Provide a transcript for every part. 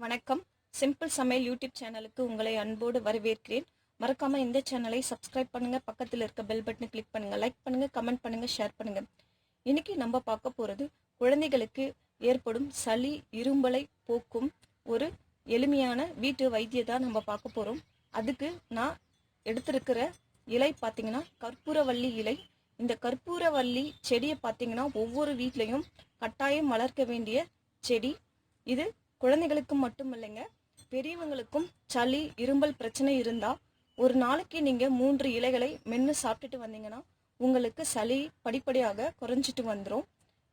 வணக்கம். சிம்பிள் சமையல் யூடியூப் சேனலுக்கு உங்களை அன்போடு வரவேற்கிறேன். மறக்காம இந்த சேனலை சப்ஸ்கிரைப் பண்ணுங்க, பக்கத்தில் இருக்க பெல் பட்டனை கிளிக் பண்ணுங்க, லைக் பண்ணுங்க, கமெண்ட் பண்ணுங்க, ஷேர் பண்ணுங்க. இன்னைக்கு நம்ம பார்க்க போறது குழந்தைகளுக்கு ஏற்படும் சளி இரும்பலை போக்கும் ஒரு எளிமையான வீட்டு வைத்தியத்தை நம்ம பார்க்க போறோம். அதுக்கு நான் எடுத்திருக்கிற இலை பார்த்தீங்கன்னா கற்பூரவள்ளி இலை. இந்த கற்பூரவள்ளி செடியை பார்த்தீங்கன்னா ஒவ்வொரு வீட்லையும் கட்டாயம் வளர்க்க வேண்டிய செடி இது. குழந்தைகளுக்கு மட்டும் இல்லைங்க, பெரியவங்களுக்கும் சளி இரும்பல் பிரச்சனை இருந்தா ஒரு நாளைக்கு நீங்க 3 இலைகளை மென்று சாப்பிட்டுட்டு வந்தீங்கன்னா உங்களுக்கு சளி படிப்படியாக குறைஞ்சிட்டு வந்துடும்.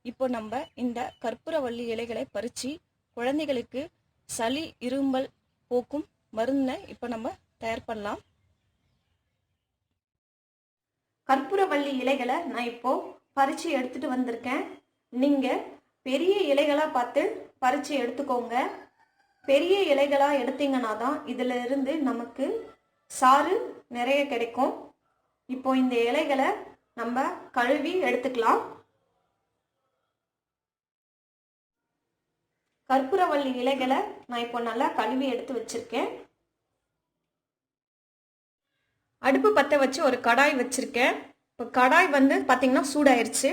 இப்போ நம்ம இந்த கற்பூரவள்ளி இலைகளை பறிச்சு குழந்தைகளுக்கு சளி இரும்பல் போக்கும் மருந்தை இப்போ நம்ம தயார் பண்ணலாம். கற்பூரவள்ளி இலைகளை நான் இப்போ பறிச்சு எடுத்துட்டு வந்திருக்கேன். நீங்க பெரிய இலைகளா பார்த்து பறிச்சு எடுத்துக்கோங்க. பெரிய இலைகளா எடுத்தீங்கன்னா தான் இதுல இருந்து நமக்கு சாறு நிறைய கிடைக்கும். இப்போ இந்த இலைகளை நம்ம கழுவி எடுத்துக்கலாம். கற்பூரவள்ளி இலைகளை நான் இப்போ நல்லா கழுவி எடுத்து வச்சிருக்கேன். அடுப்பு பற்ற வச்சு ஒரு கடாய் வச்சிருக்கேன். இப்போ கடாய் பார்த்தீங்கன்னா சூடாயிருச்சு.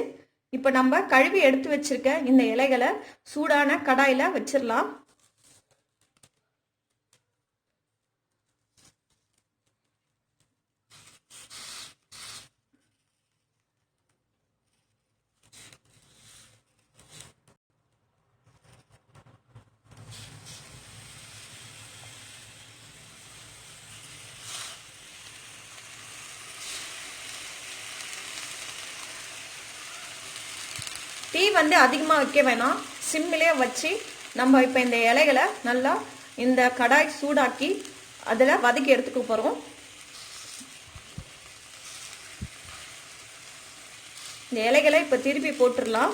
இப்போ நம்ம கழுவி எடுத்து வச்சிருக்க இந்த இலைகளை சூடான கடாயில வச்சிடலாம். தீ அதிகமாக வைக்க வேணாம், சிம்மிலே வச்சு நம்ம இப்போ இந்த இலைகளை நல்லா இந்த கடாய் சூடாக்கி அதில் வதக்கி எடுத்துக்க போகிறோம். இந்த இலைகளை இப்போ திருப்பி போட்டுடலாம்.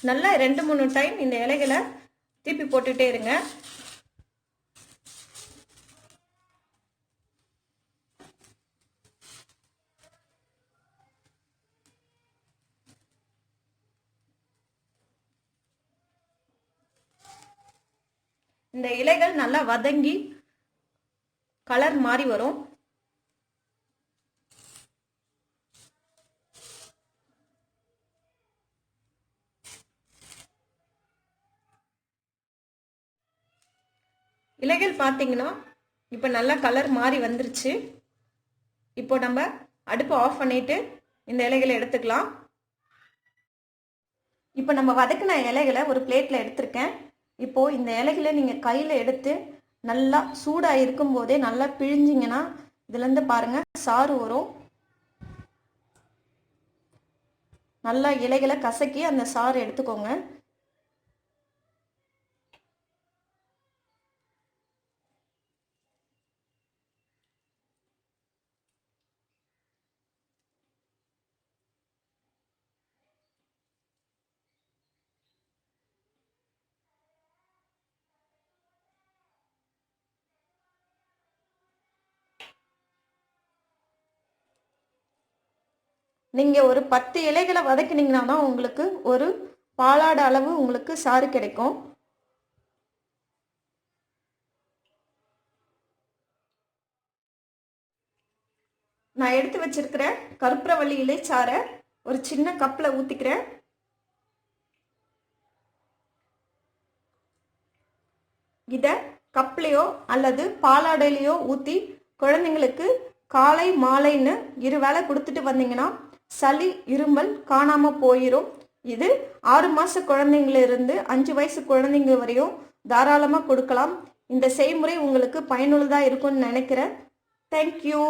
நல்லா 2-3 டைம் இந்த இலைகளை திருப்பி போட்டுட்டே இருங்க. இந்த இலைகள் நல்லா வதங்கி கலர் மாறி வரும். இலைகள் பார்த்தீங்கன்னா இப்போ நல்லா கலர் மாறி வந்துருச்சு. இப்போ நம்ம அடுப்பு ஆஃப் பண்ணிட்டு இந்த இலைகளை எடுத்துக்கலாம். இப்போ நம்ம வதக்கின இலைகளை ஒரு பிளேட்ல எடுத்திருக்கேன். இப்போ இந்த இலைகளை நீங்க கையில எடுத்து நல்லா சூடா இருக்கும் போதே நல்லா பிழிஞ்சிங்கன்னா இதுல இருந்து பாருங்க சாறு வரும். நல்லா இலைகளை கசக்கி அந்த சாறு எடுத்துக்கோங்க. நீங்க ஒரு 10 இலைகளை வதக்கினீங்கன்னா தான் உங்களுக்கு ஒரு பாலாட அளவு உங்களுக்கு சாறு கிடைக்கும். நான் எடுத்து வச்சிருக்கிற கற்பூரவள்ளி இலை சாறை ஒரு சின்ன கப்ல ஊத்திக்கிறேன். இத கப்லயோ அல்லது பாலாடையிலையோ ஊத்தி குழந்தைங்களுக்கு காலை மாலைன்னு 2 வேளை கொடுத்துட்டு வந்தீங்கன்னா சளி இருமல் காணாம போயிடும். இது 6 மாச குழந்தைங்கள இருந்து 5 வயசு குழந்தைங்க வரையும் தாராளமா கொடுக்கலாம். இந்த செய்முறை உங்களுக்கு பயனுள்ளதா இருக்கும்னு நினைக்கிறேன். தேங்க்யூ.